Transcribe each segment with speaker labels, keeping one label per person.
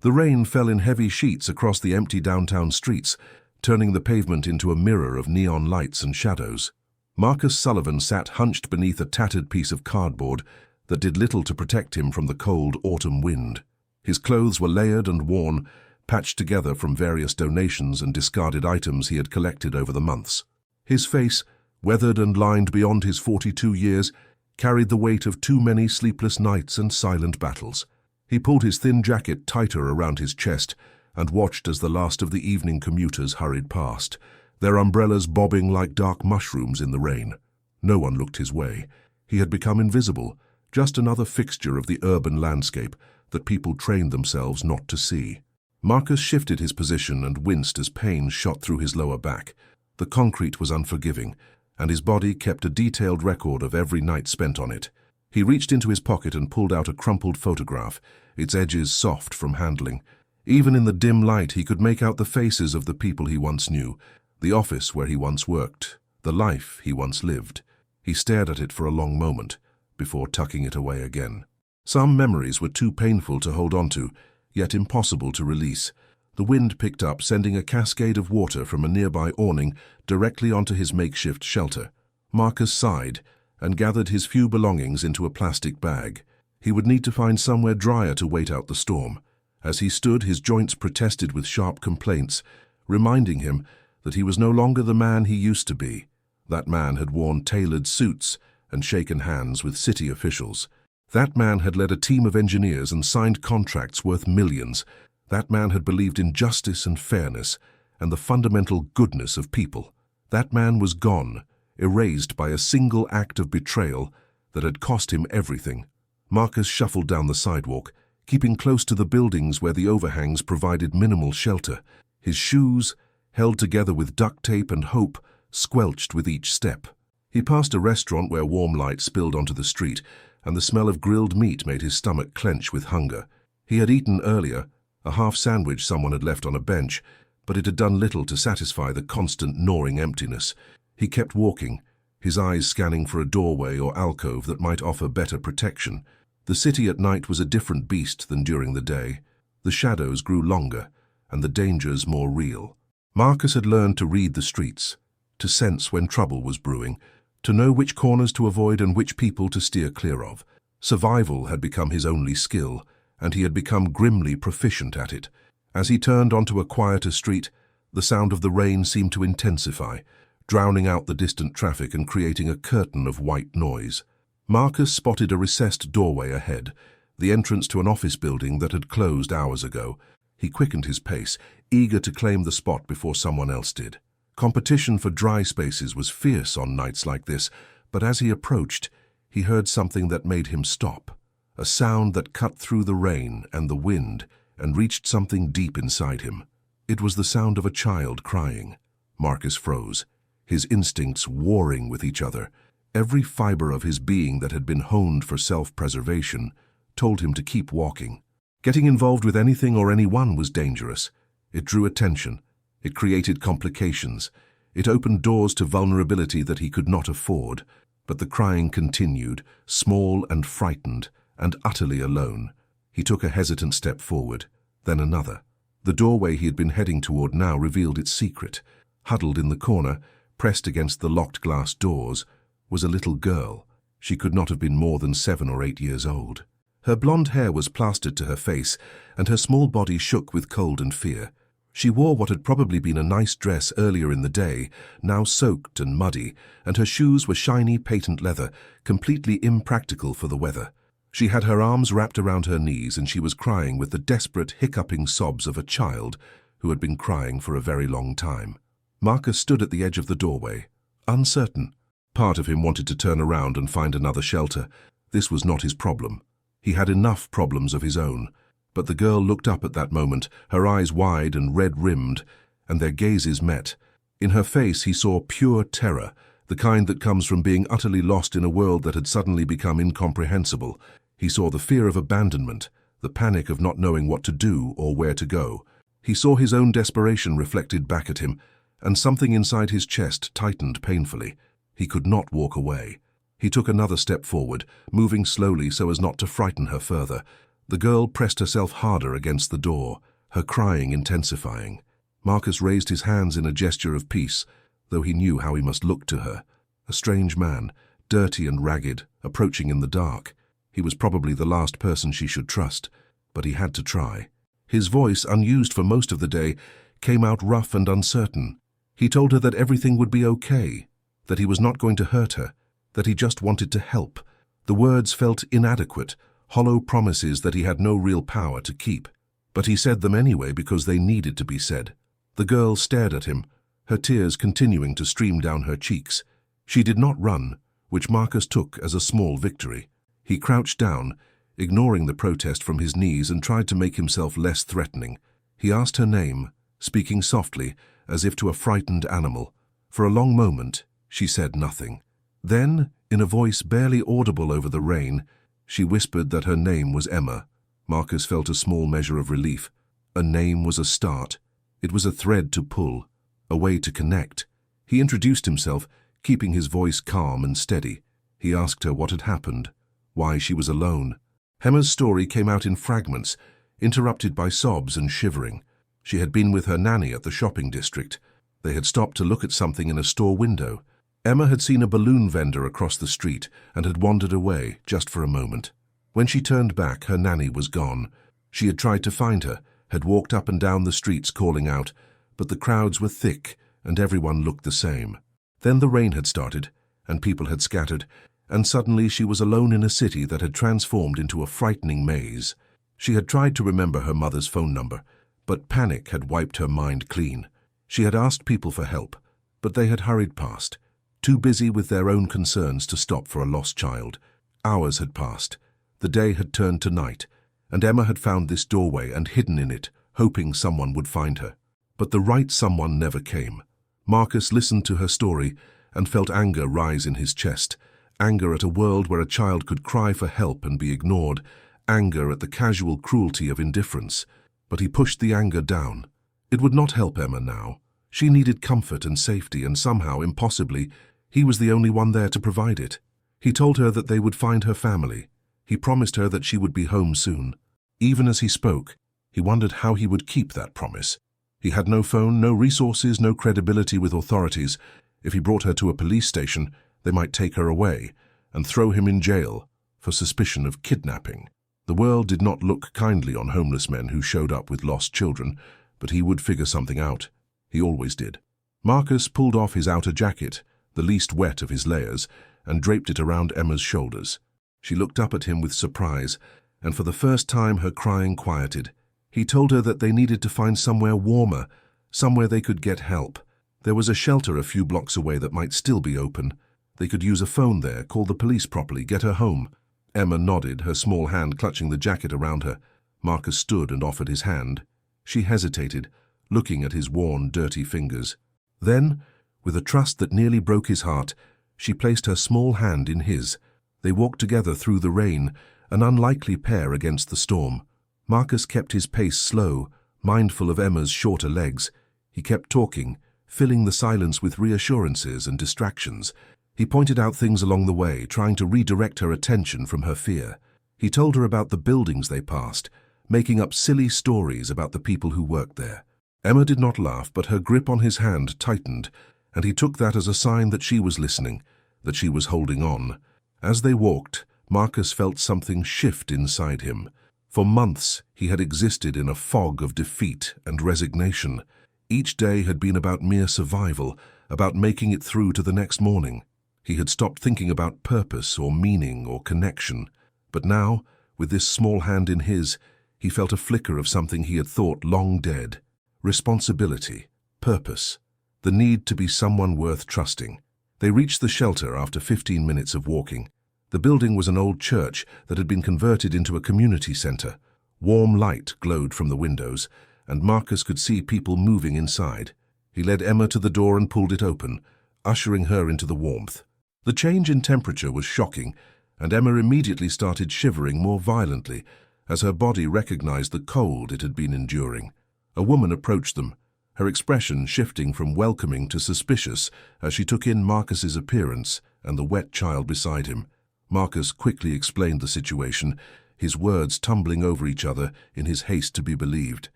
Speaker 1: The rain fell in heavy sheets across the empty downtown streets, turning the pavement into a mirror of neon lights and shadows. Marcus Sullivan sat hunched beneath a tattered piece of cardboard that did little to protect him from the cold autumn wind. His clothes were layered and worn, patched together from various donations and discarded items he had collected over the months. His face, weathered and lined beyond his 42 years, carried the weight of too many sleepless nights and silent battles. He pulled his thin jacket tighter around his chest and watched as the last of the evening commuters hurried past, their umbrellas bobbing like dark mushrooms in the rain. No one looked his way. He had become invisible, just another fixture of the urban landscape that people trained themselves not to see. Marcus shifted his position and winced as pain shot through his lower back. The concrete was unforgiving, and his body kept a detailed record of every night spent on it. He reached into his pocket and pulled out a crumpled photograph, its edges soft from handling. Even in the dim light, he could make out the faces of the people he once knew, the office where he once worked, the life he once lived. He stared at it for a long moment, before tucking it away again. Some memories were too painful to hold on to, yet impossible to release. The wind picked up, sending a cascade of water from a nearby awning directly onto his makeshift shelter. Marcus sighed and gathered his few belongings into a plastic bag. He would need to find somewhere drier to wait out the storm. As he stood, his joints protested with sharp complaints, reminding him that he was no longer the man he used to be. That man had worn tailored suits and shaken hands with city officials. That man had led a team of engineers and signed contracts worth millions. That man had believed in justice and fairness and the fundamental goodness of people. That man was gone, erased by a single act of betrayal that had cost him everything. Marcus shuffled down the sidewalk, keeping close to the buildings where the overhangs provided minimal shelter. His shoes, held together with duct tape and hope, squelched with each step. He passed a restaurant where warm light spilled onto the street, and the smell of grilled meat made his stomach clench with hunger. He had eaten earlier, a half sandwich someone had left on a bench, but it had done little to satisfy the constant gnawing emptiness. He kept walking, his eyes scanning for a doorway or alcove that might offer better protection. The city at night was a different beast than during the day. The shadows grew longer, and the dangers more real. Marcus had learned to read the streets, to sense when trouble was brewing, to know which corners to avoid and which people to steer clear of. Survival had become his only skill, and he had become grimly proficient at it. As he turned onto a quieter street, the sound of the rain seemed to intensify, drowning out the distant traffic and creating a curtain of white noise. Marcus spotted a recessed doorway ahead, the entrance to an office building that had closed hours ago. He quickened his pace, eager to claim the spot before someone else did. Competition for dry spaces was fierce on nights like this, but as he approached, he heard something that made him stop. A sound that cut through the rain and the wind and reached something deep inside him. It was the sound of a child crying. Marcus froze, his instincts warring with each other. Every fiber of his being that had been honed for self-preservation told him to keep walking. Getting involved with anything or anyone was dangerous. It drew attention. It created complications. It opened doors to vulnerability that he could not afford. But the crying continued, small and frightened, and utterly alone. He took a hesitant step forward, then another. The doorway he had been heading toward now revealed its secret. Huddled in the corner, pressed against the locked glass doors, was a little girl. She could not have been more than 7 or 8 years old. Her blonde hair was plastered to her face, and her small body shook with cold and fear. She wore what had probably been a nice dress earlier in the day, now soaked and muddy, and her shoes were shiny patent leather, completely impractical for the weather. She had her arms wrapped around her knees, and she was crying with the desperate, hiccuping sobs of a child who had been crying for a very long time. Marcus stood at the edge of the doorway, uncertain. Part of him wanted to turn around and find another shelter. This was not his problem. He had enough problems of his own. But the girl looked up at that moment, her eyes wide and red-rimmed, and their gazes met. In her face he saw pure terror, the kind that comes from being utterly lost in a world that had suddenly become incomprehensible. He saw the fear of abandonment, the panic of not knowing what to do or where to go. He saw his own desperation reflected back at him, and something inside his chest tightened painfully. He could not walk away. He took another step forward, moving slowly so as not to frighten her further. The girl pressed herself harder against the door, her crying intensifying. Marcus raised his hands in a gesture of peace, though he knew how he must look to her. A strange man, dirty and ragged, approaching in the dark. He was probably the last person she should trust, but he had to try. His voice, unused for most of the day, came out rough and uncertain. He told her that everything would be okay, that he was not going to hurt her, that he just wanted to help. The words felt inadequate, hollow promises that he had no real power to keep. But he said them anyway because they needed to be said. The girl stared at him, her tears continuing to stream down her cheeks. She did not run, which Marcus took as a small victory. He crouched down, ignoring the protest from his knees, and tried to make himself less threatening. He asked her name, speaking softly, as if to a frightened animal. For a long moment, she said nothing. Then, in a voice barely audible over the rain, she whispered that her name was Emma. Marcus felt a small measure of relief. A name was a start. It was a thread to pull, a way to connect. He introduced himself, keeping his voice calm and steady. He asked her what had happened, why she was alone. Emma's story came out in fragments, interrupted by sobs and shivering. She had been with her nanny at the shopping district. They had stopped to look at something in a store window. Emma had seen a balloon vendor across the street and had wandered away just for a moment. When she turned back, her nanny was gone. She had tried to find her, had walked up and down the streets calling out, but the crowds were thick and everyone looked the same. Then the rain had started, and people had scattered, and suddenly she was alone in a city that had transformed into a frightening maze. She had tried to remember her mother's phone number, but panic had wiped her mind clean. She had asked people for help, but they had hurried past, too busy with their own concerns to stop for a lost child. Hours had passed. The day had turned to night, and Emma had found this doorway and hidden in it, hoping someone would find her. But the right someone never came. Marcus listened to her story and felt anger rise in his chest. Anger at a world where a child could cry for help and be ignored. Anger at the casual cruelty of indifference. But he pushed the anger down. It would not help Emma now. She needed comfort and safety, and somehow, impossibly, he was the only one there to provide it. He told her that they would find her family. He promised her that she would be home soon. Even as he spoke, he wondered how he would keep that promise. He had no phone, no resources, no credibility with authorities. If he brought her to a police station, they might take her away and throw him in jail for suspicion of kidnapping. The world did not look kindly on homeless men who showed up with lost children, but he would figure something out. He always did. Marcus pulled off his outer jacket, the least wet of his layers, and draped it around Emma's shoulders. She looked up at him with surprise, and for the first time her crying quieted. He told her that they needed to find somewhere warmer, somewhere they could get help. There was a shelter a few blocks away that might still be open. They could use a phone there, call the police properly, get her home. Emma nodded, her small hand clutching the jacket around her. Marcus stood and offered his hand. She hesitated, looking at his worn, dirty fingers. Then, with a trust that nearly broke his heart, she placed her small hand in his. They walked together through the rain, an unlikely pair against the storm. Marcus kept his pace slow, mindful of Emma's shorter legs. He kept talking, filling the silence with reassurances and distractions. He pointed out things along the way, trying to redirect her attention from her fear. He told her about the buildings they passed, making up silly stories about the people who worked there. Emma did not laugh, but her grip on his hand tightened, and he took that as a sign that she was listening, that she was holding on. As they walked, Marcus felt something shift inside him. For months, he had existed in a fog of defeat and resignation. Each day had been about mere survival, about making it through to the next morning. He had stopped thinking about purpose or meaning or connection. But now, with this small hand in his, he felt a flicker of something he had thought long dead. Responsibility, purpose, the need to be someone worth trusting. They reached the shelter after 15 minutes of walking. The building was an old church that had been converted into a community center. Warm light glowed from the windows, and Marcus could see people moving inside. He led Emma to the door and pulled it open, ushering her into the warmth. The change in temperature was shocking, and Emma immediately started shivering more violently as her body recognized the cold it had been enduring. A woman approached them, her expression shifting from welcoming to suspicious as she took in Marcus's appearance and the wet child beside him. Marcus quickly explained the situation, his words tumbling over each other in his haste to be believed.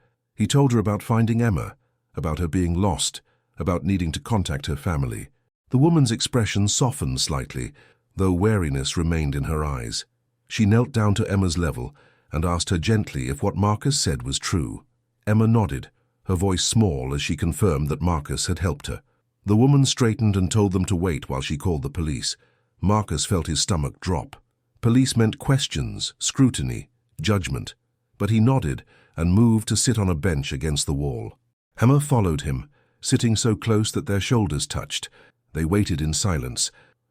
Speaker 1: He told her about finding Emma, about her being lost, about needing to contact her family. The woman's expression softened slightly, though wariness remained in her eyes. She knelt down to Emma's level and asked her gently if what Marcus said was true. Emma nodded, her voice small as she confirmed that Marcus had helped her. The woman straightened and told them to wait while she called the police. Marcus felt his stomach drop. Police meant questions, scrutiny, judgment. But he nodded and moved to sit on a bench against the wall. Emma followed him, sitting so close that their shoulders touched. They waited in silence.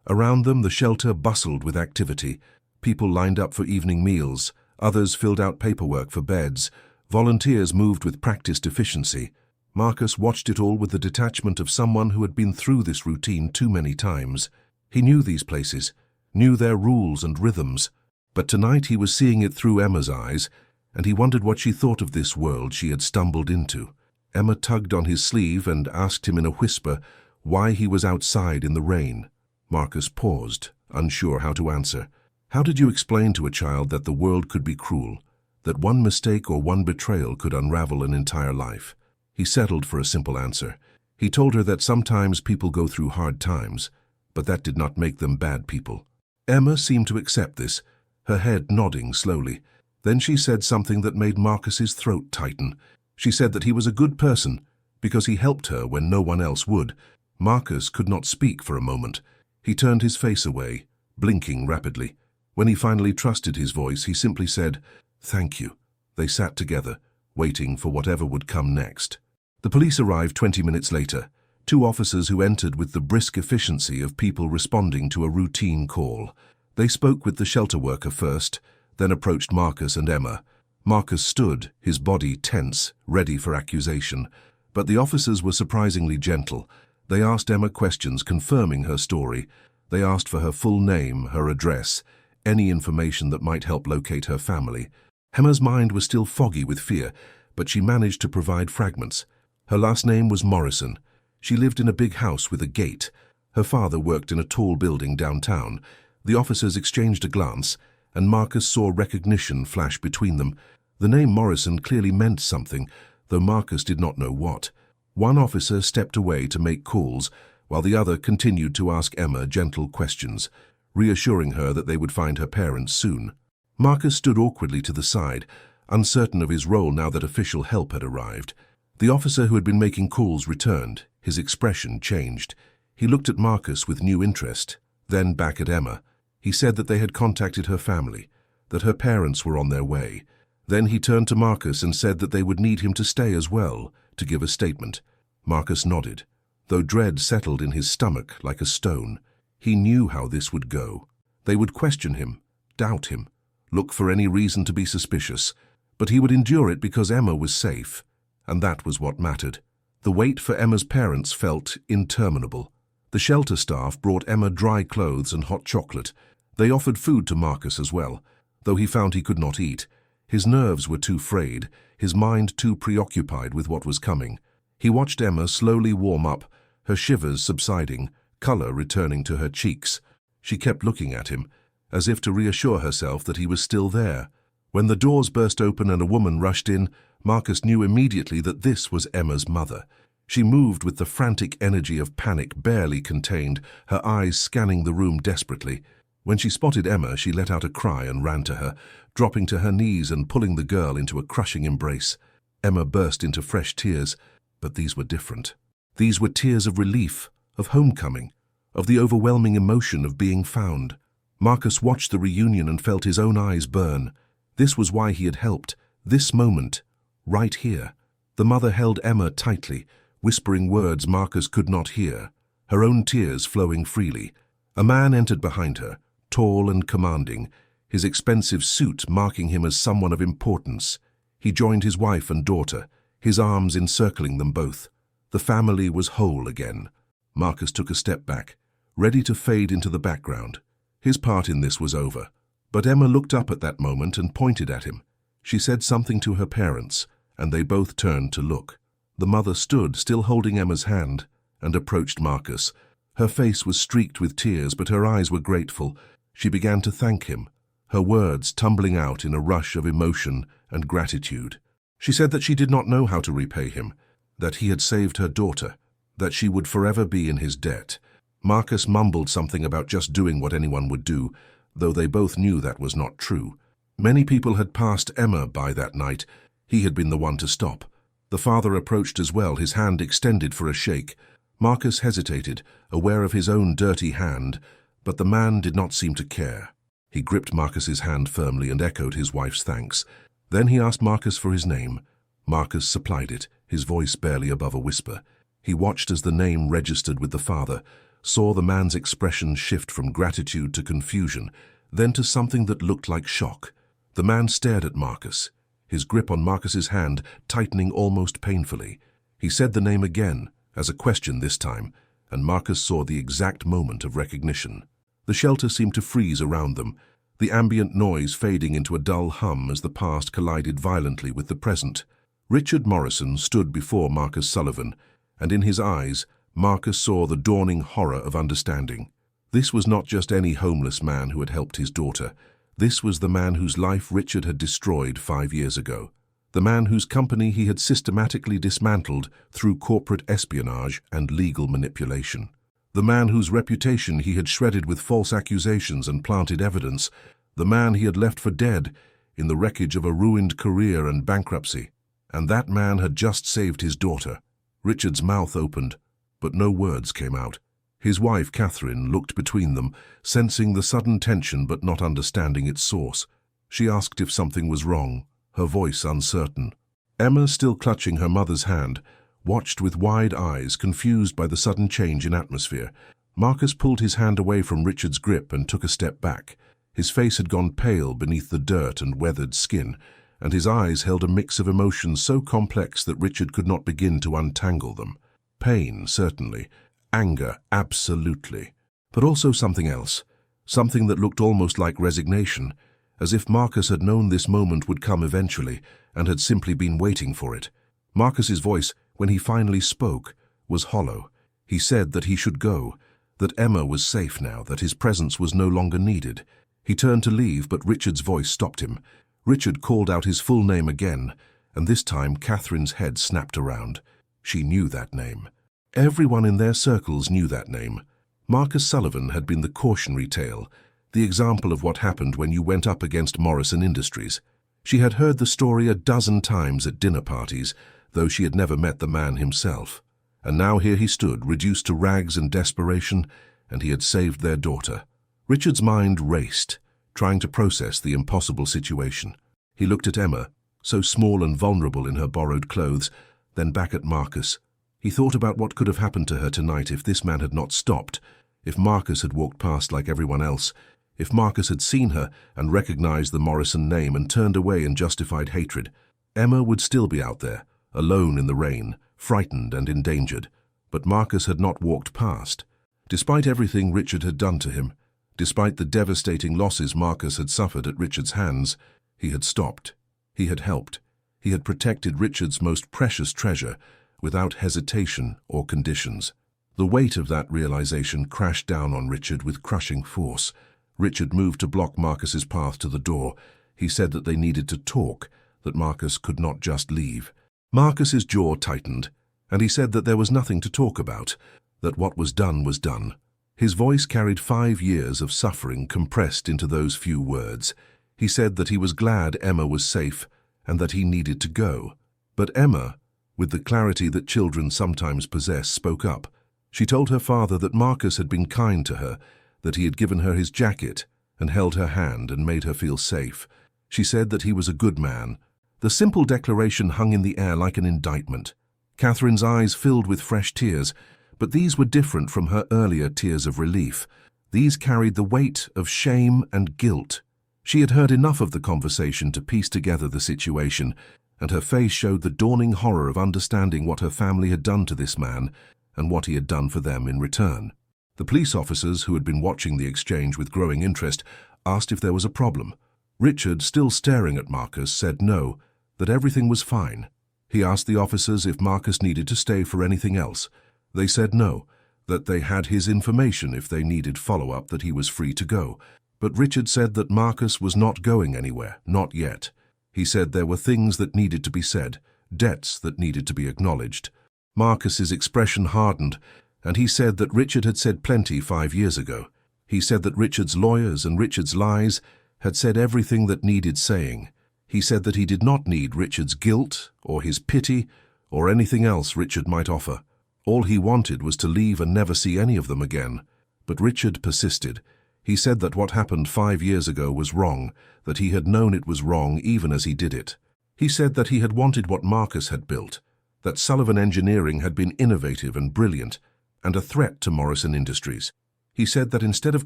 Speaker 1: Around them, the shelter bustled with activity. People lined up for evening meals. Others filled out paperwork for beds. Volunteers moved with practiced efficiency. Marcus watched it all with the detachment of someone who had been through this routine too many times. He knew these places, knew their rules and rhythms. But tonight he was seeing it through Emma's eyes, and he wondered what she thought of this world she had stumbled into. Emma tugged on his sleeve and asked him in a whisper why he was outside in the rain. Marcus paused, unsure how to answer. How did you explain to a child that the world could be cruel, that one mistake or one betrayal could unravel an entire life? He settled for a simple answer. He told her that sometimes people go through hard times, but that did not make them bad people. Emma seemed to accept this, her head nodding slowly. Then she said something that made Marcus's throat tighten. She said that he was a good person because he helped her when no one else would. Marcus could not speak for a moment. He turned his face away, blinking rapidly. When he finally trusted his voice, he simply said, "Thank you." They sat together, waiting for whatever would come next. The police arrived 20 minutes later, two officers who entered with the brisk efficiency of people responding to a routine call. They spoke with the shelter worker first, then approached Marcus and Emma. Marcus stood, his body tense, ready for accusation. But the officers were surprisingly gentle. They asked Emma questions confirming her story. They asked for her full name, her address, any information that might help locate her family. Emma's mind was still foggy with fear, but she managed to provide fragments. Her last name was Morrison. She lived in a big house with a gate. Her father worked in a tall building downtown. The officers exchanged a glance, and Marcus saw recognition flash between them. The name Morrison clearly meant something, though Marcus did not know what. One officer stepped away to make calls, while the other continued to ask Emma gentle questions, reassuring her that they would find her parents soon. Marcus stood awkwardly to the side, uncertain of his role now that official help had arrived. The officer who had been making calls returned. His expression changed. He looked at Marcus with new interest, then back at Emma. He said that they had contacted her family, that her parents were on their way. Then he turned to Marcus and said that they would need him to stay as well, to give a statement. Marcus nodded, though dread settled in his stomach like a stone. He knew how this would go. They would question him, doubt him, look for any reason to be suspicious, but he would endure it because Emma was safe, and that was what mattered. The wait for Emma's parents felt interminable. The shelter staff brought Emma dry clothes and hot chocolate. They offered food to Marcus as well, though he found he could not eat. His nerves were too frayed, his mind too preoccupied with what was coming. He watched Emma slowly warm up, her shivers subsiding, color returning to her cheeks. She kept looking at him, as if to reassure herself that he was still there. When the doors burst open and a woman rushed in, Marcus knew immediately that this was Emma's mother. She moved with the frantic energy of panic barely contained, her eyes scanning the room desperately. When she spotted Emma, she let out a cry and ran to her, dropping to her knees and pulling the girl into a crushing embrace. Emma burst into fresh tears, but these were different. These were tears of relief, of homecoming, of the overwhelming emotion of being found. Marcus watched the reunion and felt his own eyes burn. This was why he had helped, this moment, right here. The mother held Emma tightly, whispering words Marcus could not hear, her own tears flowing freely. A man entered behind her, tall and commanding, his expensive suit marking him as someone of importance. He joined his wife and daughter, his arms encircling them both. The family was whole again. Marcus took a step back, ready to fade into the background. His part in this was over. But Emma looked up at that moment and pointed at him. She said something to her parents, and they both turned to look. The mother stood, still holding Emma's hand, and approached Marcus. Her face was streaked with tears, but her eyes were grateful. She began to thank him. her words tumbling out in a rush of emotion and gratitude. She said that she did not know how to repay him, that he had saved her daughter, that she would forever be in his debt. Marcus mumbled something about just doing what anyone would do, though they both knew that was not true. Many people had passed Emma by that night. He had been the one to stop. The father approached as well, his hand extended for a shake. Marcus hesitated, aware of his own dirty hand, but the man did not seem to care. He gripped Marcus's hand firmly and echoed his wife's thanks. Then he asked Marcus for his name. Marcus supplied it, his voice barely above a whisper. He watched as the name registered with the father, saw the man's expression shift from gratitude to confusion, then to something that looked like shock. The man stared at Marcus, his grip on Marcus's hand tightening almost painfully. He said the name again, as a question this time, and Marcus saw the exact moment of recognition. The shelter seemed to freeze around them, the ambient noise fading into a dull hum as the past collided violently with the present. Richard Morrison stood before Marcus Sullivan, and in his eyes, Marcus saw the dawning horror of understanding. This was not just any homeless man who had helped his daughter. This was the man whose life Richard had destroyed 5 years ago. The man whose company he had systematically dismantled through corporate espionage and legal manipulation. The man whose reputation he had shredded with false accusations and planted evidence. The man he had left for dead in the wreckage of a ruined career and bankruptcy. And that man had just saved his daughter. Richard's mouth opened, but no words came out. His wife, Catherine, looked between them, sensing the sudden tension but not understanding its source. She asked if something was wrong, her voice uncertain. Emma, still clutching her mother's hand, watched with wide eyes, confused by the sudden change in atmosphere. Marcus pulled his hand away from Richard's grip and took a step back. His face had gone pale beneath the dirt and weathered skin, and his eyes held a mix of emotions so complex that Richard could not begin to untangle them. Pain, certainly. Anger, absolutely. But also something else. Something that looked almost like resignation, as if Marcus had known this moment would come eventually and had simply been waiting for it. Marcus's voice, when he finally spoke, was hollow. He said that he should go, that Emma was safe now, that his presence was no longer needed. He turned to leave, but Richard's voice stopped him. Richard called out his full name again, and this time Catherine's head snapped around. She knew that name. Everyone in their circles knew that name. Marcus Sullivan had been the cautionary tale, the example of what happened when you went up against Morrison Industries. She had heard the story a dozen times at dinner parties, though she had never met the man himself. And now here he stood, reduced to rags and desperation, and he had saved their daughter. Richard's mind raced, trying to process the impossible situation. He looked at Emma, so small and vulnerable in her borrowed clothes, then back at Marcus. He thought about what could have happened to her tonight if this man had not stopped, if Marcus had walked past like everyone else, if Marcus had seen her and recognized the Morrison name and turned away in justified hatred. Emma would still be out there, alone in the rain, frightened and endangered. But Marcus had not walked past. Despite everything Richard had done to him, despite the devastating losses Marcus had suffered at Richard's hands, he had stopped. He had helped. He had protected Richard's most precious treasure, without hesitation or conditions. The weight of that realization crashed down on Richard with crushing force. Richard moved to block Marcus's path to the door. He said that they needed to talk, that Marcus could not just leave. Marcus's jaw tightened, and he said that there was nothing to talk about, that what was done was done. His voice carried 5 years of suffering compressed into those few words. He said that he was glad Emma was safe and that he needed to go. But Emma, with the clarity that children sometimes possess, spoke up. She told her father that Marcus had been kind to her, that he had given her his jacket and held her hand and made her feel safe. She said that he was a good man. The simple declaration hung in the air like an indictment. Catherine's eyes filled with fresh tears, but these were different from her earlier tears of relief. These carried the weight of shame and guilt. She had heard enough of the conversation to piece together the situation, and her face showed the dawning horror of understanding what her family had done to this man and what he had done for them in return. The police officers, who had been watching the exchange with growing interest, asked if there was a problem. Richard, still staring at Marcus, said no, that everything was fine. He asked the officers if Marcus needed to stay for anything else. They said no, that they had his information if they needed follow-up, that he was free to go. But Richard said that Marcus was not going anywhere, not yet. He said there were things that needed to be said, debts that needed to be acknowledged. Marcus's expression hardened, and he said that Richard had said plenty 5 years ago. He said that Richard's lawyers and Richard's lies had said everything that needed saying. He said that he did not need Richard's guilt or his pity or anything else Richard might offer. All he wanted was to leave and never see any of them again. But Richard persisted. He said that what happened 5 years ago was wrong, that he had known it was wrong even as he did it. He said that he had wanted what Marcus had built, that Sullivan Engineering had been innovative and brilliant, and a threat to Morrison Industries. He said that instead of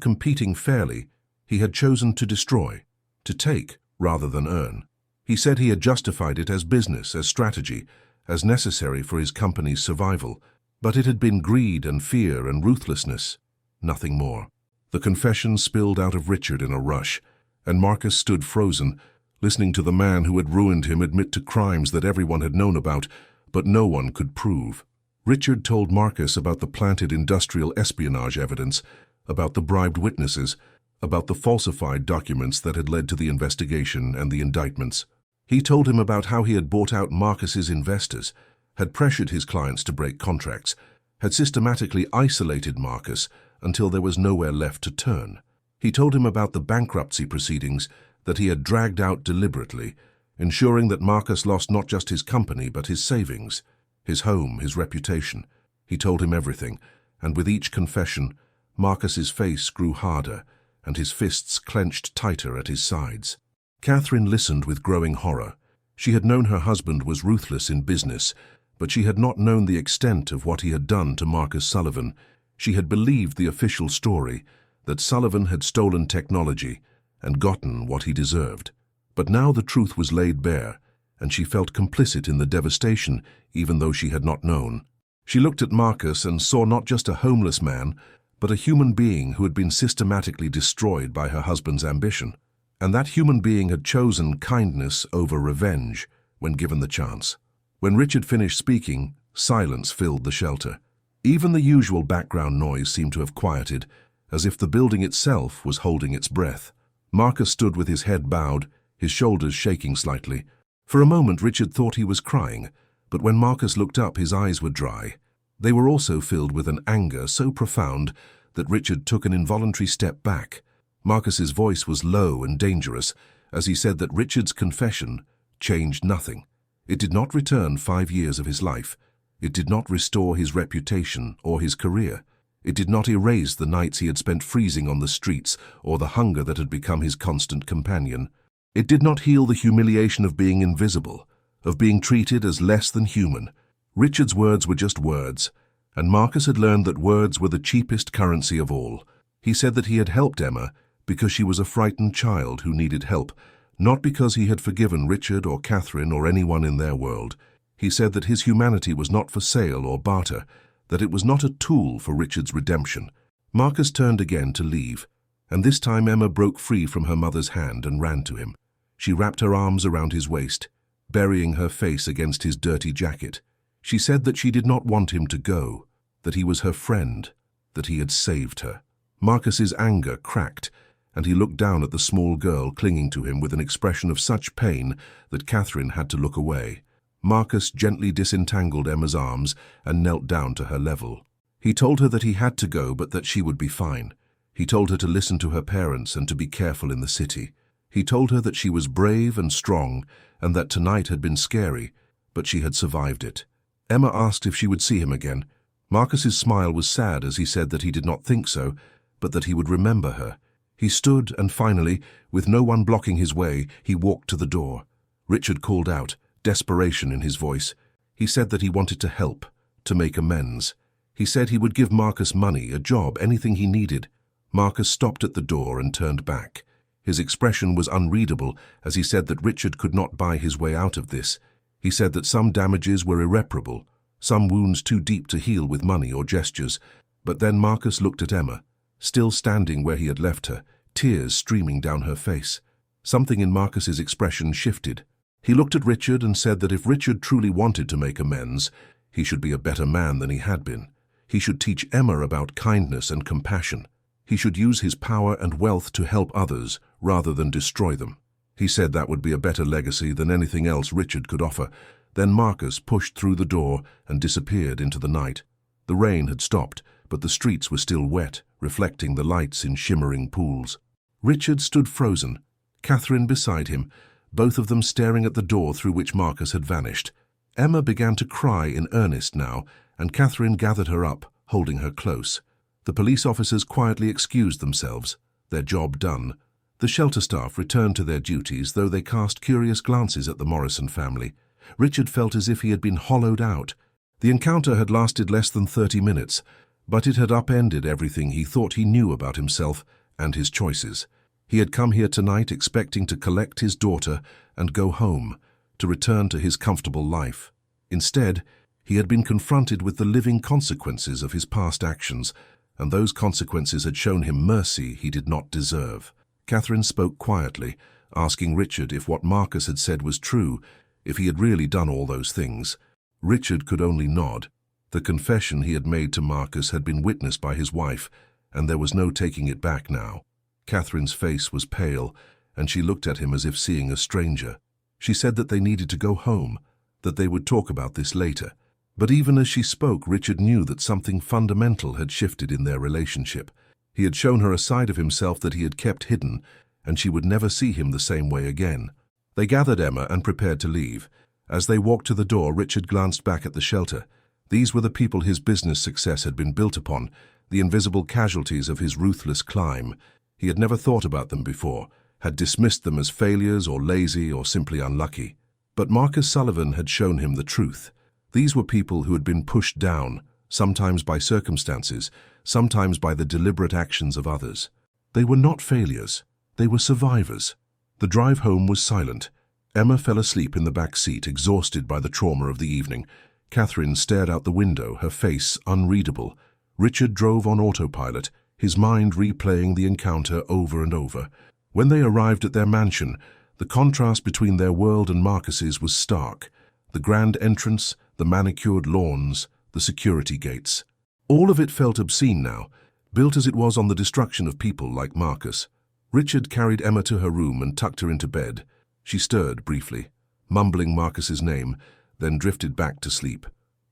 Speaker 1: competing fairly, he had chosen to destroy, to take rather than earn. He said he had justified it as business, as strategy, as necessary for his company's survival, but it had been greed and fear and ruthlessness, nothing more. The confession spilled out of Richard in a rush, and Marcus stood frozen, listening to the man who had ruined him admit to crimes that everyone had known about, but no one could prove. Richard told Marcus about the planted industrial espionage evidence, about the bribed witnesses, about the falsified documents that had led to the investigation and the indictments. He told him about how he had bought out Marcus's investors, had pressured his clients to break contracts, had systematically isolated Marcus until there was nowhere left to turn. He told him about the bankruptcy proceedings that he had dragged out deliberately, ensuring that Marcus lost not just his company but his savings, his home, his reputation. He told him everything, and with each confession, Marcus's face grew harder and his fists clenched tighter at his sides. Catherine listened with growing horror. She had known her husband was ruthless in business, but she had not known the extent of what he had done to Marcus Sullivan. She had believed the official story, that Sullivan had stolen technology and gotten what he deserved. But now the truth was laid bare, and she felt complicit in the devastation, even though she had not known. She looked at Marcus and saw not just a homeless man, but a human being who had been systematically destroyed by her husband's ambition. And that human being had chosen kindness over revenge when given the chance. When Richard finished speaking, silence filled the shelter. Even the usual background noise seemed to have quieted, as if the building itself was holding its breath. Marcus stood with his head bowed, his shoulders shaking slightly. For a moment Richard thought he was crying, but when Marcus looked up his eyes were dry. They were also filled with an anger so profound that Richard took an involuntary step back. Marcus's voice was low and dangerous as he said that Richard's confession changed nothing. It did not return 5 years of his life. It did not restore his reputation or his career. It did not erase the nights he had spent freezing on the streets or the hunger that had become his constant companion. It did not heal the humiliation of being invisible, of being treated as less than human. Richard's words were just words, and Marcus had learned that words were the cheapest currency of all. He said that he had helped Emma because she was a frightened child who needed help, not because he had forgiven Richard or Catherine or anyone in their world. He said that his humanity was not for sale or barter, that it was not a tool for Richard's redemption. Marcus turned again to leave, and this time Emma broke free from her mother's hand and ran to him. She wrapped her arms around his waist, burying her face against his dirty jacket. She said that she did not want him to go, that he was her friend, that he had saved her. Marcus's anger cracked, and he looked down at the small girl clinging to him with an expression of such pain that Catherine had to look away. Marcus gently disentangled Emma's arms and knelt down to her level. He told her that he had to go, but that she would be fine. He told her to listen to her parents and to be careful in the city. He told her that she was brave and strong, and that tonight had been scary, but she had survived it. Emma asked if she would see him again. Marcus's smile was sad as he said that he did not think so, but that he would remember her. He stood and finally, with no one blocking his way, he walked to the door. Richard called out, desperation in his voice. He said that he wanted to help, to make amends. He said he would give Marcus money, a job, anything he needed. Marcus stopped at the door and turned back. His expression was unreadable as he said that Richard could not buy his way out of this. He said that some damages were irreparable, some wounds too deep to heal with money or gestures. But then Marcus looked at Emma, still standing where he had left her, tears streaming down her face. Something in Marcus's expression shifted. He looked at Richard and said that if Richard truly wanted to make amends, he should be a better man than he had been. He should teach Emma about kindness and compassion. He should use his power and wealth to help others rather than destroy them. He said that would be a better legacy than anything else Richard could offer. Then Marcus pushed through the door and disappeared into the night. The rain had stopped, but the streets were still wet, reflecting the lights in shimmering pools. Richard stood frozen, Catherine beside him, both of them staring at the door through which Marcus had vanished. Emma began to cry in earnest now, and Catherine gathered her up, holding her close. The police officers quietly excused themselves, their job done. The shelter staff returned to their duties, though they cast curious glances at the Morrison family. Richard felt as if he had been hollowed out. The encounter had lasted less than 30 minutes, but it had upended everything he thought he knew about himself and his choices. He had come here tonight expecting to collect his daughter and go home, to return to his comfortable life. Instead, he had been confronted with the living consequences of his past actions, and those consequences had shown him mercy he did not deserve. Catherine spoke quietly, asking Richard if what Marcus had said was true, if he had really done all those things. Richard could only nod. The confession he had made to Marcus had been witnessed by his wife, and there was no taking it back now. Catherine's face was pale, and she looked at him as if seeing a stranger. She said that they needed to go home, that they would talk about this later. But even as she spoke, Richard knew that something fundamental had shifted in their relationship. He had shown her a side of himself that he had kept hidden, and she would never see him the same way again. They gathered Emma and prepared to leave. As they walked to the door, Richard glanced back at the shelter. These were the people his business success had been built upon, the invisible casualties of his ruthless climb. He had never thought about them before, had dismissed them as failures or lazy or simply unlucky. But Marcus Sullivan had shown him the truth. These were people who had been pushed down, sometimes by circumstances, sometimes by the deliberate actions of others. They were not failures. They were survivors. The drive home was silent. Emma fell asleep in the back seat, exhausted by the trauma of the evening. Catherine stared out the window, her face unreadable. Richard drove on autopilot, his mind replaying the encounter over and over. When they arrived at their mansion, the contrast between their world and Marcus's was stark. The grand entrance, the manicured lawns, the security gates. All of it felt obscene now, built as it was on the destruction of people like Marcus. Richard carried Emma to her room and tucked her into bed. She stirred briefly, mumbling Marcus's name, then drifted back to sleep.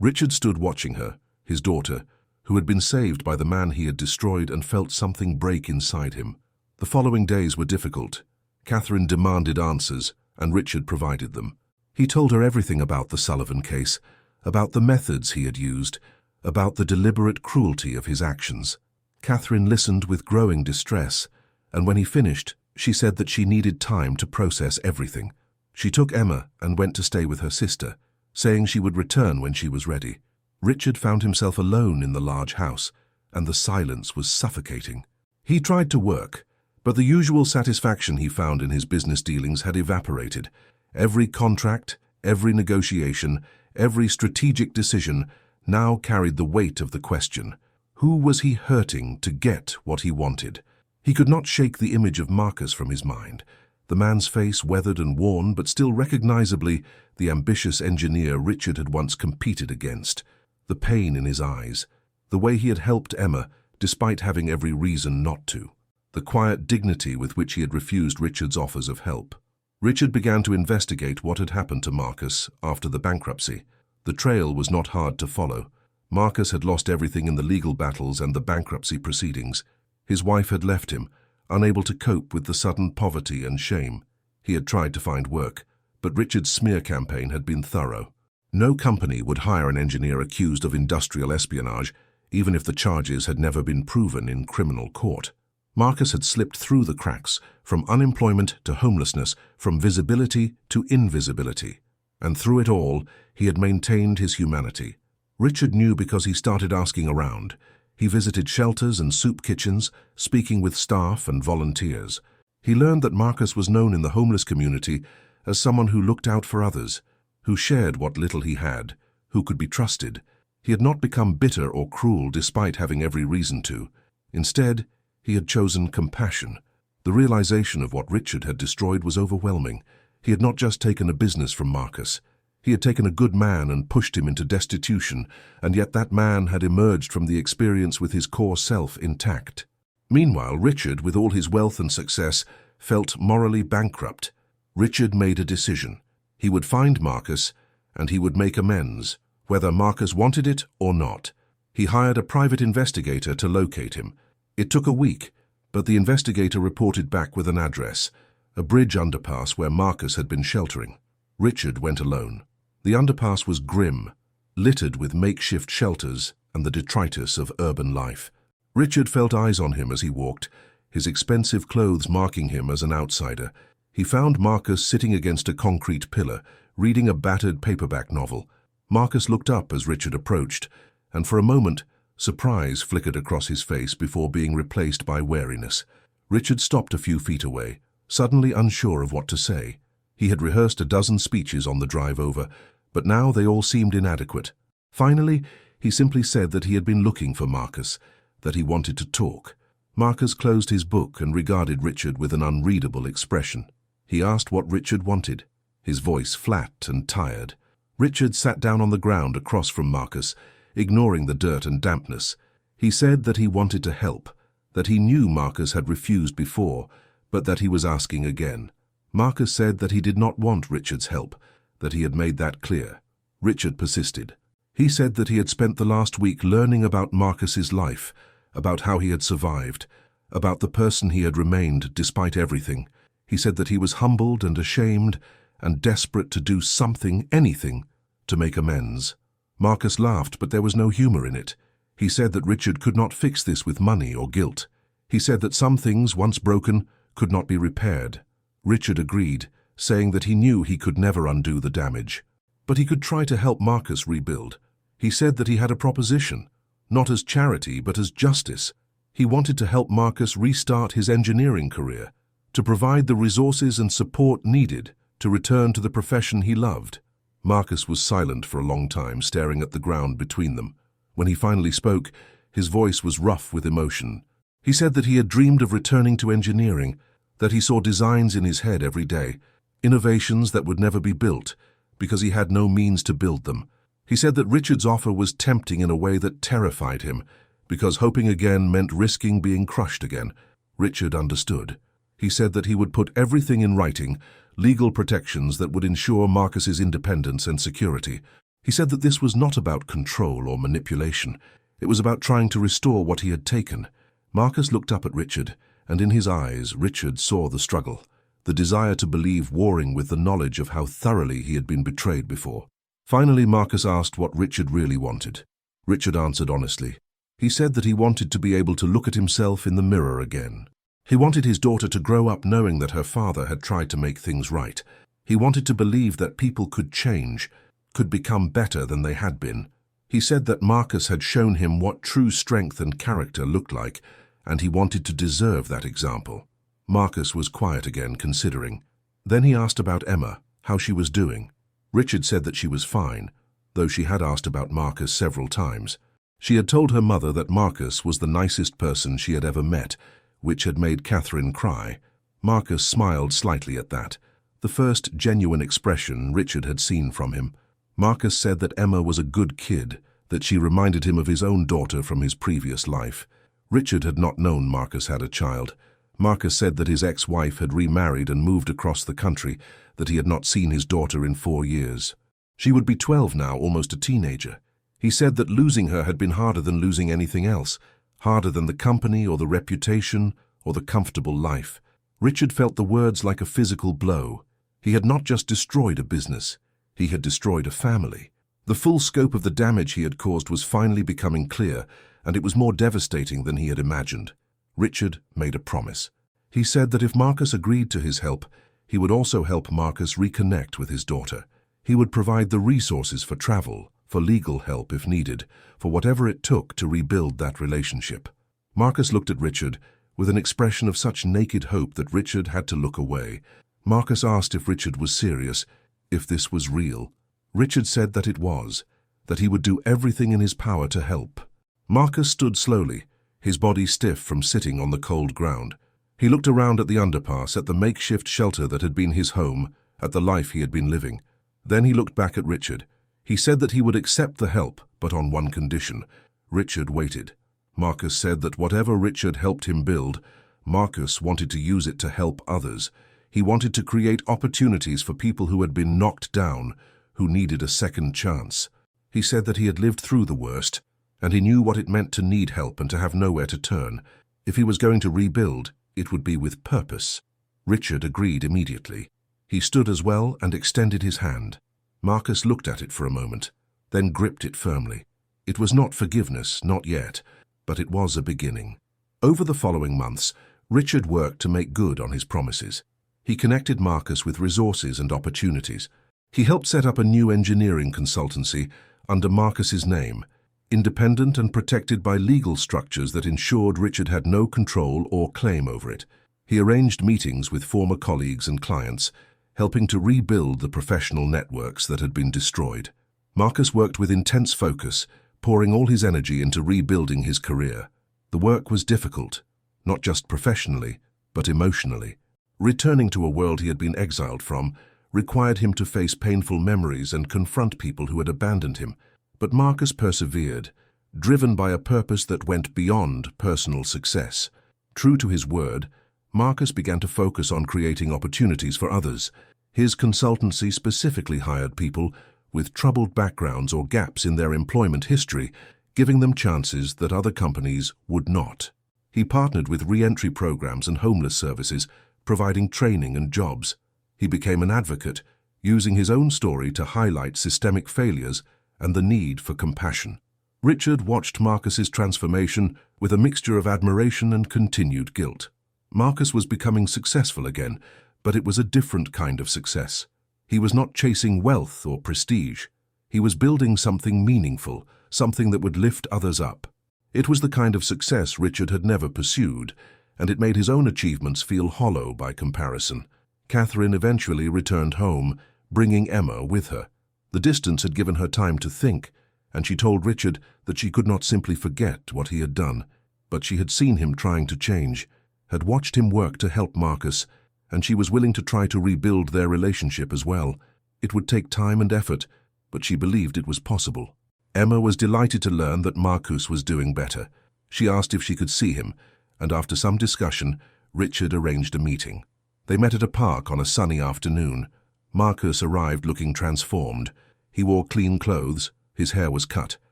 Speaker 1: Richard stood watching her, his daughter, who had been saved by the man he had destroyed, and felt something break inside him. The following days were difficult. Catherine demanded answers, and Richard provided them. He told her everything about the Sullivan case, about the methods he had used, about the deliberate cruelty of his actions. Catherine listened with growing distress, and when he finished, she said that she needed time to process everything. She took Emma and went to stay with her sister, saying she would return when she was ready. Richard found himself alone in the large house, and the silence was suffocating. He tried to work, but the usual satisfaction he found in his business dealings had evaporated. Every contract, every negotiation, every strategic decision now carried the weight of the question: who was he hurting to get what he wanted? He could not shake the image of Marcus from his mind. The man's face, weathered and worn, but still recognizably the ambitious engineer Richard had once competed against. The pain in his eyes, the way he had helped Emma, despite having every reason not to. The quiet dignity with which he had refused Richard's offers of help. Richard began to investigate what had happened to Marcus after the bankruptcy. The trail was not hard to follow. Marcus had lost everything in the legal battles and the bankruptcy proceedings. His wife had left him, unable to cope with the sudden poverty and shame. He had tried to find work, but Richard's smear campaign had been thorough. No company would hire an engineer accused of industrial espionage, even if the charges had never been proven in criminal court. Marcus had slipped through the cracks, from unemployment to homelessness, from visibility to invisibility. And through it all, he had maintained his humanity. Richard knew because he started asking around. He visited shelters and soup kitchens, speaking with staff and volunteers. He learned that Marcus was known in the homeless community as someone who looked out for others, who shared what little he had, who could be trusted. He had not become bitter or cruel despite having every reason to. Instead, he had chosen compassion. The realization of what Richard had destroyed was overwhelming. He had not just taken a business from Marcus. He had taken a good man and pushed him into destitution, and yet that man had emerged from the experience with his core self intact. Meanwhile, Richard, with all his wealth and success, felt morally bankrupt. Richard made a decision. He would find Marcus, and he would make amends, whether Marcus wanted it or not. He hired a private investigator to locate him. It took a week, but the investigator reported back with an address, a bridge underpass where Marcus had been sheltering. Richard went alone. The underpass was grim, littered with makeshift shelters and the detritus of urban life. Richard felt eyes on him as he walked, his expensive clothes marking him as an outsider. He found Marcus sitting against a concrete pillar, reading a battered paperback novel. Marcus looked up as Richard approached, and for a moment, surprise flickered across his face before being replaced by wariness. Richard stopped a few feet away, suddenly unsure of what to say. He had rehearsed a dozen speeches on the drive over, but now they all seemed inadequate. Finally, he simply said that he had been looking for Marcus, that he wanted to talk. Marcus closed his book and regarded Richard with an unreadable expression. He asked what Richard wanted, his voice flat and tired. Richard sat down on the ground across from Marcus, ignoring the dirt and dampness. He said that he wanted to help, that he knew Marcus had refused before, but that he was asking again. Marcus said that he did not want Richard's help, that he had made that clear. Richard persisted. He said that he had spent the last week learning about Marcus's life, about how he had survived, about the person he had remained despite everything. He said that he was humbled and ashamed and desperate to do something, anything, to make amends. Marcus laughed, but there was no humor in it. He said that Richard could not fix this with money or guilt. He said that some things, once broken, could not be repaired. Richard agreed, saying that he knew he could never undo the damage. But he could try to help Marcus rebuild. He said that he had a proposition, not as charity but as justice. He wanted to help Marcus restart his engineering career, to provide the resources and support needed to return to the profession he loved. Marcus was silent for a long time, staring at the ground between them. When he finally spoke, his voice was rough with emotion. He said that he had dreamed of returning to engineering, that he saw designs in his head every day, innovations that would never be built, because he had no means to build them. He said that Richard's offer was tempting in a way that terrified him, because hoping again meant risking being crushed again. Richard understood. He said that he would put everything in writing, legal protections that would ensure Marcus's independence and security. He said that this was not about control or manipulation. It was about trying to restore what he had taken. Marcus looked up at Richard, and in his eyes, Richard saw the struggle, the desire to believe warring with the knowledge of how thoroughly he had been betrayed before. Finally, Marcus asked what Richard really wanted. Richard answered honestly. He said that he wanted to be able to look at himself in the mirror again. He wanted his daughter to grow up knowing that her father had tried to make things right. He wanted to believe that people could change, could become better than they had been. He said that Marcus had shown him what true strength and character looked like, and he wanted to deserve that example. Marcus was quiet again, considering. Then he asked about Emma, how she was doing. Richard said that she was fine, though she had asked about Marcus several times. She had told her mother that Marcus was the nicest person she had ever met, which had made Catherine cry. Marcus smiled slightly at that, the first genuine expression Richard had seen from him. Marcus said that Emma was a good kid, that she reminded him of his own daughter from his previous life. Richard had not known Marcus had a child. Marcus said that his ex-wife had remarried and moved across the country, that he had not seen his daughter in 4 years. She would be 12 now, almost a teenager. He said that losing her had been harder than losing anything else, harder than the company or the reputation or the comfortable life. Richard felt the words like a physical blow. He had not just destroyed a business, he had destroyed a family. The full scope of the damage he had caused was finally becoming clear, and it was more devastating than he had imagined. Richard made a promise. He said that if Marcus agreed to his help, he would also help Marcus reconnect with his daughter. He would provide the resources for travel, for legal help if needed, for whatever it took to rebuild that relationship. Marcus looked at Richard with an expression of such naked hope that Richard had to look away. Marcus asked if Richard was serious, if this was real. Richard said that it was, that he would do everything in his power to help. Marcus stood slowly, his body stiff from sitting on the cold ground. He looked around at the underpass, at the makeshift shelter that had been his home, at the life he had been living. Then he looked back at Richard. He said that he would accept the help, but on one condition. Richard waited. Marcus said that whatever Richard helped him build, Marcus wanted to use it to help others. He wanted to create opportunities for people who had been knocked down, who needed a second chance. He said that he had lived through the worst, and he knew what it meant to need help and to have nowhere to turn. If he was going to rebuild, it would be with purpose. Richard agreed immediately. He stood as well and extended his hand. Marcus looked at it for a moment, then gripped it firmly. It was not forgiveness, not yet, but it was a beginning. Over the following months, Richard worked to make good on his promises. He connected Marcus with resources and opportunities. He helped set up a new engineering consultancy under Marcus's name, independent and protected by legal structures that ensured Richard had no control or claim over it. He arranged meetings with former colleagues and clients, helping to rebuild the professional networks that had been destroyed. Marcus worked with intense focus, pouring all his energy into rebuilding his career. The work was difficult, not just professionally, but emotionally. Returning to a world he had been exiled from required him to face painful memories and confront people who had abandoned him. But Marcus persevered, driven by a purpose that went beyond personal success. True to his word, Marcus began to focus on creating opportunities for others. His consultancy specifically hired people with troubled backgrounds or gaps in their employment history, giving them chances that other companies would not. He partnered with re-entry programs and homeless services, providing training and jobs. He became an advocate, using his own story to highlight systemic failures and the need for compassion. Richard watched Marcus's transformation with a mixture of admiration and continued guilt. Marcus was becoming successful again, but it was a different kind of success. He was not chasing wealth or prestige. He was building something meaningful, something that would lift others up. It was the kind of success Richard had never pursued, and it made his own achievements feel hollow by comparison. Catherine eventually returned home, bringing Emma with her. The distance had given her time to think, and she told Richard that she could not simply forget what he had done, but she had seen him trying to change, had watched him work to help Marcus, and she was willing to try to rebuild their relationship as well. It would take time and effort, but she believed it was possible. Emma was delighted to learn that Marcus was doing better. She asked if she could see him, and after some discussion, Richard arranged a meeting. They met at a park on a sunny afternoon. Marcus arrived looking transformed. He wore clean clothes, his hair was cut,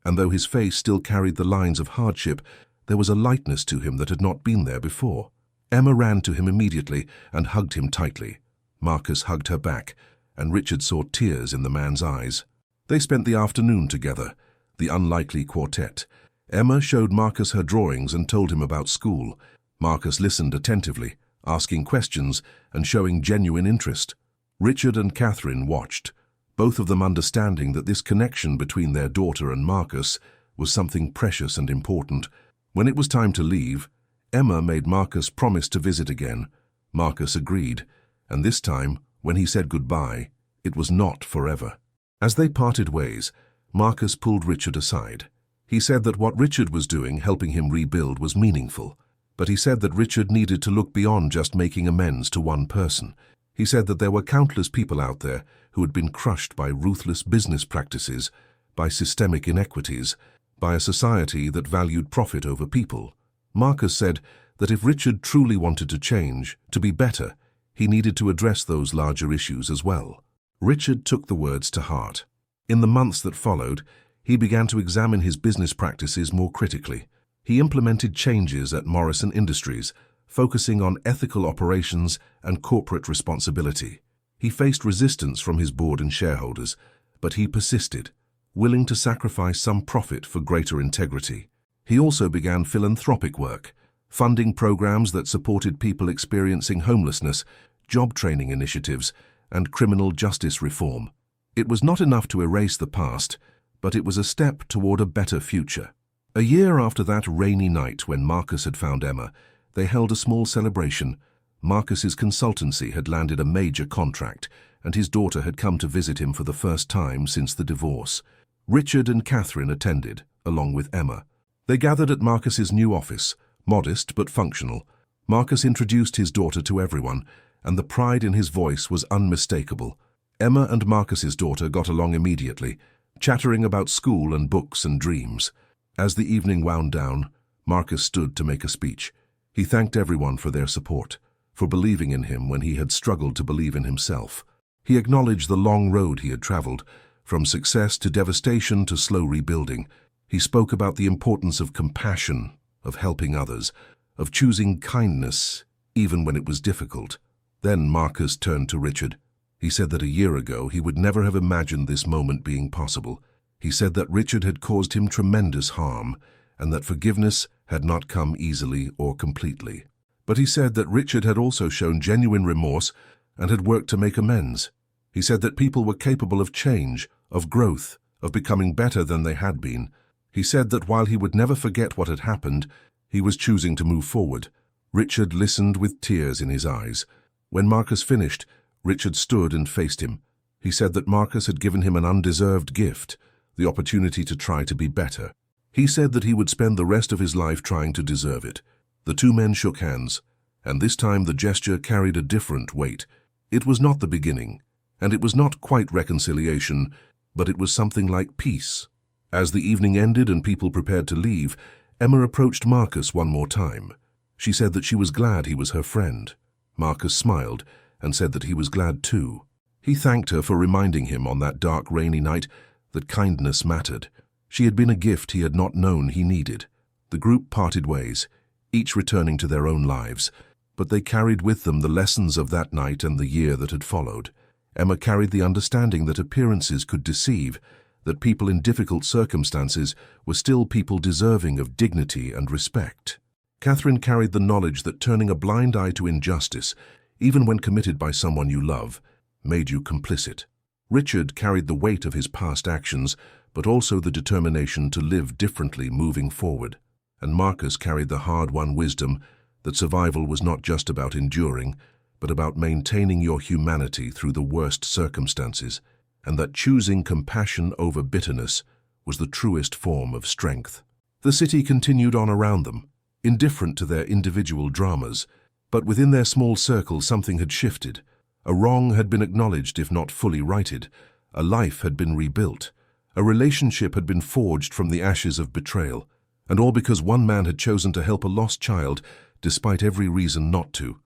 Speaker 1: and though his face still carried the lines of hardship, there was a lightness to him that had not been there before. Emma ran to him immediately and hugged him tightly. Marcus hugged her back, and Richard saw tears in the man's eyes. They spent the afternoon together, the unlikely quartet. Emma showed Marcus her drawings and told him about school. Marcus listened attentively, asking questions and showing genuine interest. Richard and Catherine watched, both of them understanding that this connection between their daughter and Marcus was something precious and important. When it was time to leave, Emma made Marcus promise to visit again. Marcus agreed, and this time, when he said goodbye, it was not forever. As they parted ways, Marcus pulled Richard aside. He said that what Richard was doing, helping him rebuild, was meaningful, but he said that Richard needed to look beyond just making amends to one person. He said that there were countless people out there who had been crushed by ruthless business practices, by systemic inequities, by a society that valued profit over people. Marcus said that if Richard truly wanted to change, to be better, he needed to address those larger issues as well. Richard took the words to heart. In the months that followed, he began to examine his business practices more critically. He implemented changes at Morrison Industries, focusing on ethical operations and corporate responsibility. He faced resistance from his board and shareholders, but he persisted, willing to sacrifice some profit for greater integrity. He also began philanthropic work, funding programs that supported people experiencing homelessness, job training initiatives, and criminal justice reform. It was not enough to erase the past, but it was a step toward a better future. A year after that rainy night when Marcus had found Emma, they held a small celebration. Marcus's consultancy had landed a major contract, and his daughter had come to visit him for the first time since the divorce. Richard and Catherine attended, along with Emma. They gathered at Marcus's new office, modest but functional. Marcus introduced his daughter to everyone, and the pride in his voice was unmistakable. Emma and Marcus's daughter got along immediately, chattering about school and books and dreams. As the evening wound down, Marcus stood to make a speech. He thanked everyone for their support, for believing in him when he had struggled to believe in himself. He acknowledged the long road he had traveled, from success to devastation to slow rebuilding. He spoke about the importance of compassion, of helping others, of choosing kindness, even when it was difficult. Then Marcus turned to Richard. He said that a year ago he would never have imagined this moment being possible. He said that Richard had caused him tremendous harm, and that forgiveness had not come easily or completely. But he said that Richard had also shown genuine remorse and had worked to make amends. He said that people were capable of change, of growth, of becoming better than they had been. He said that while he would never forget what had happened, he was choosing to move forward. Richard listened with tears in his eyes. When Marcus finished, Richard stood and faced him. He said that Marcus had given him an undeserved gift, the opportunity to try to be better. He said that he would spend the rest of his life trying to deserve it. The two men shook hands, and this time the gesture carried a different weight. It was not the beginning, and it was not quite reconciliation, but it was something like peace. As the evening ended and people prepared to leave, Emma approached Marcus one more time. She said that she was glad he was her friend. Marcus smiled and said that he was glad too. He thanked her for reminding him on that dark, rainy night that kindness mattered. She had been a gift he had not known he needed. The group parted ways, each returning to their own lives, but they carried with them the lessons of that night and the year that had followed. Emma carried the understanding that appearances could deceive, that people in difficult circumstances were still people deserving of dignity and respect. Catherine carried the knowledge that turning a blind eye to injustice, even when committed by someone you love, made you complicit. Richard carried the weight of his past actions, but also the determination to live differently moving forward. And Marcus carried the hard-won wisdom that survival was not just about enduring, but about maintaining your humanity through the worst circumstances, and that choosing compassion over bitterness was the truest form of strength. The city continued on around them, indifferent to their individual dramas, but within their small circle something had shifted. A wrong had been acknowledged if not fully righted. A life had been rebuilt. A relationship had been forged from the ashes of betrayal, and all because one man had chosen to help a lost child despite every reason not to.